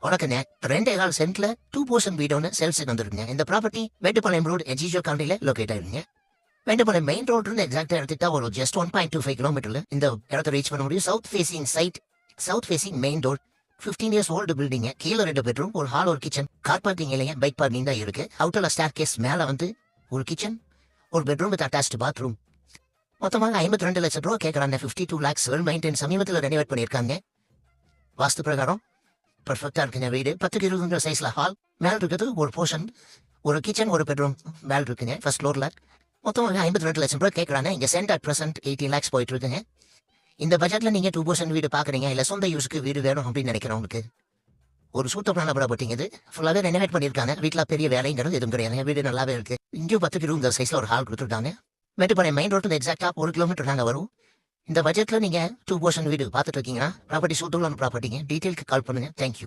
உனக்குங்க 2.25 சென்ட்ல 2% வீடு ஒன்று சேல்ஸுக்கு வந்துருக்குங்க. இந்த ப்ராப்பர்ட்டி மேட்டுப்பாளையம் ரோடு எஜிஜோ கவுண்டியில் லொக்கேட் ஆயிருங்க. மேட்டுப்பாளையம் மெயின் ரோடு எக்ஸாக்டா எடுத்துட்டா ஒரு ஜஸ்ட் 1.25 கிலோமீட்டர்ல இந்த இடத்த ரீச் பண்ண முடியும். South facing side, south facing main door, 15 years old building. கீழே 2 பெட்ரூம், ஒரு ஹால், ஒரு கிச்சன், கார் பார்க்கிங் இல்லைங்க, பைக் பார்க்கிங் தான் இருக்கு. அவுட்டர்ல ஸ்டார் கேஸ், மேல வந்து ஒரு கிச்சன், ஒரு பெட்ரூம் வித் அட்டாச்ட் பாத்ரூம். மொத்தமாக 52 லட்சம் ரூபா கேட்கறாங்க. 52 lakhs வெல் மெயின்டைன். சமீபத்தில் ரெனோவேட் பண்ணியிருக்காங்க. வாஸ்து பிரகாரம் பர்ஃபெக்டா இருக்குங்க வீடு. 10க்கு 20 சைஸ்ல ஹால், மேல இருக்கிறது ஒரு போர்ஷன், ஒரு கிச்சன், ஒரு பெட்ரூம் மேல இருக்குங்க ஃபர்ஸ்ட் ஃப்ளோர்ல. மொத்தமாக 52 லட்சம் ரூபாய் கேட்கறாங்க. இங்க சென்ட் அட் பிரசன்ட் 18 lakhs போயிட்டு இருக்குங்க. இந்த பட்ஜெட்ல நீங்க 2% வீடு பாக்குறீங்க, இல்ல சொந்த யூஸ்க்கு வீடு வேணும் அப்படின்னு நினைக்கிறவங்களுக்கு ஒரு சூட்டபிளான ப்ராப்பர்ட்டிங்க. இது ஃபுல்லாவே ரெனோவேட் பண்ணியிருக்காங்க. வீட்டுல பெரிய வேலைங்கிறது எதுவும் கிடையாது. வீடு நல்லாவே இருக்கு. இங்கேயும் 10க்கு 20 சைஸ்ல ஒரு ஹால் கொடுத்துருக்காங்க. மேட்டுப்பாளையம் மெயின் ரோட்டு எக்ஸாக்டா 1 கிலோமீட்டர் நாங்க வரும். இந்த பட்ஜெட்ல நீங்க 2% வீடு பார்த்துட்டு இருக்கீங்கன்னா ப்ராப்பர்ட்டி சூட்டபிளான ப்ராப்பர்ட்டிங்க. டீட்டெயிலுக்கு கால் பண்ணுங்க. தேங்க்யூ.